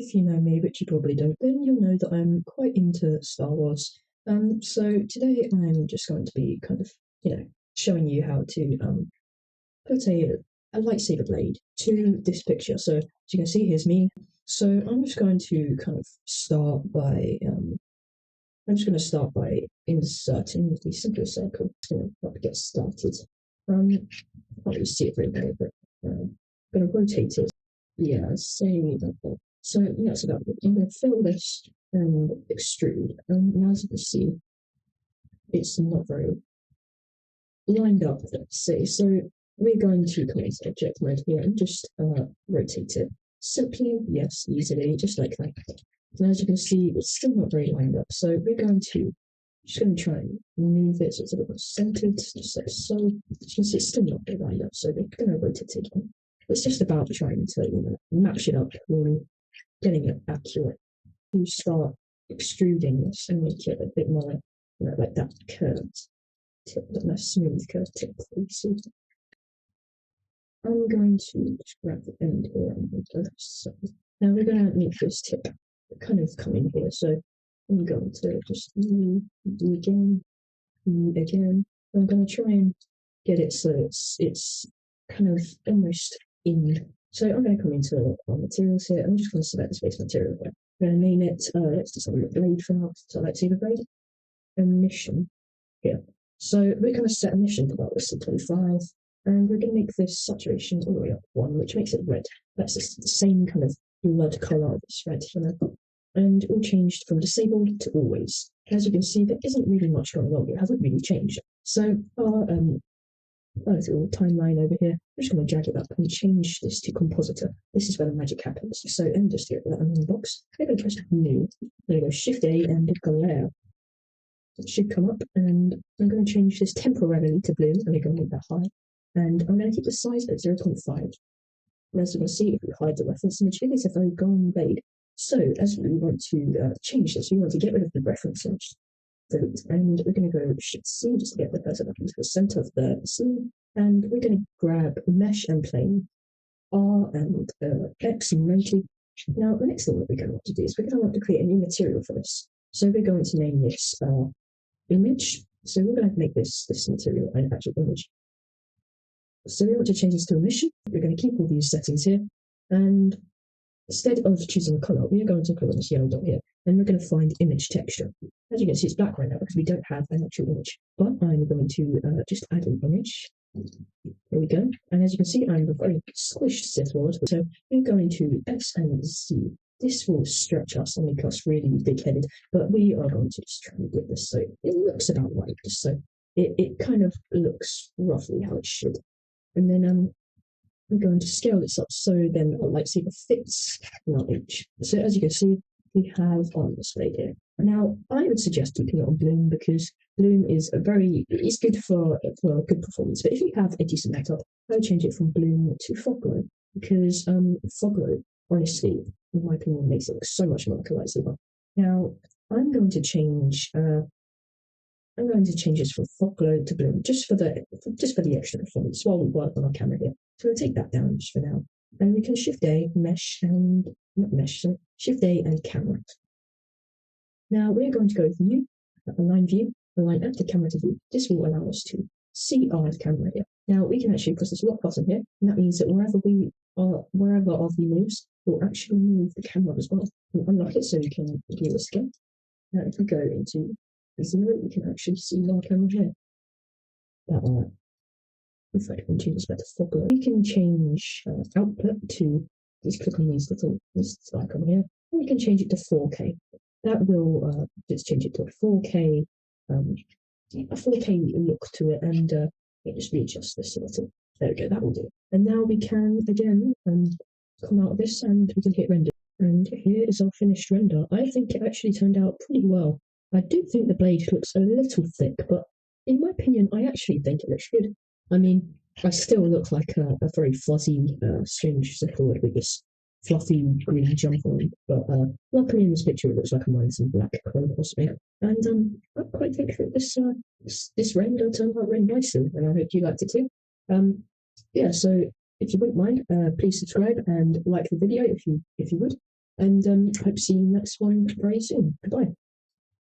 if you know me, which you probably don't, then you'll know that I'm quite into Star Wars. So today I'm just going to be kind of, showing you how to put a lightsaber blade to this picture. So as you can see, here's me. So I'm just going to kind of start by inserting the simpler circle. Just going to help get started. Can't really see it very well, but I'm going to rotate it. Yeah, say that. So that's about it. I'm going to fill this and extrude. And as you can see, it's not very lined up, let's say. So we're going to come into object mode here and just rotate it. Simply, yes, easily, just like that. And as you can see, it's still not very lined up. So we're just going to try and move it so it's a little bit centered, just like so. As you can see, it's still not very lined up. So we're going to rotate it again. It's just about trying to match it up, really getting it accurate. You start extruding this and make it a bit more, like that curved tip, that nice smooth curved tip. See. I'm going to just grab the end here and go so. Now we're going to make this tip kind of come in here. So I'm going to just do again. I'm going to try and get it so it's kind of almost in. So I'm going to come into our materials here. I'm just going to select this base material here. I'm going to name it, let's just have a look, blade for now. So lightsaber blade. Emission here. So we're going to set emission to about 25, and we're going to make this saturation all the way up 1, which makes it red. That's the same kind of blood colour of this red here. And it all changed from disabled to always. As you can see, there isn't really much going on. It hasn't really changed. So our little timeline over here, I'm just going to drag it up and change this to compositor. This is where the magic happens. So just here with that in the box. I'm going to press new. There we go, Shift A and glare. It should come up, and I'm going to change this temporarily to blue. I'm going to make that high, and I'm going to keep the size at 0.5. And as you can see, if we hide the reference image, it is a very gone blade. So as we want to change this, we want to get rid of the reference image. And we're going to go Shift C just to get the cursor back into the center of the scene. And we're going to grab mesh and plane, R and X and rotate. Now, the next thing that we're going to want to do is we're going to want to create a new material for this. So we're going to name this image. So we're going to make this material an actual image. So we want to change this to emission. We're going to keep all these settings here. And instead of choosing a color, we are going to click on this yellow dot here, and we're going to find image texture. As you can see, it's black right now because we don't have an actual image. But I'm going to just add an image. There we go. And as you can see, I'm a very squished Sith Lord. So we're going to X and Z. This will stretch us and make us really big-headed, but we are going to just try and get this so it looks about right, just so it kind of looks roughly how it should. And then we're going to scale this up so then our lightsaber fits in our image. So as you can see, we have on display here. Now, I would suggest keeping it on bloom because bloom is it's good for good performance. But if you have a decent setup, I would change it from bloom to fog glow because fog glow, honestly, in my opinion, makes it look so much more like a lightsaber. Now, I'm going to change this from fog glow to bloom just for the extra performance while we work on our camera here. So we'll take that down just for now, and we can Shift A, Shift A and camera. Now we're going to go view, align view, align at the camera to view. This will allow us to see our camera here. Now we can actually press this lock button here, and that means that wherever our view moves, we'll actually move the camera as well. We'll unlock it so we can view this again. Now if we go into 0, we can actually see our camera here. In fact, we can change this back to fog glow. We can change output to just click on this icon here, and we can change it to 4K. That will just change it to a 4K look to it, and just readjust this a little. There we go, that will do. And now we can again come out of this and we can hit render. And here is our finished render. I think it actually turned out pretty well. I do think the blade looks a little thick, but in my opinion, I actually think it looks good. I mean, I still look like a very fuzzy, strange Sith Lord with this fluffy green jumper on, but luckily in this picture it looks like I'm wearing some black clothes or something. And I quite think that this render turned out really nicely, and I hope you liked it too. Yeah, so if you wouldn't mind, please subscribe and like the video if you would. And hope to see you next one very soon. Goodbye.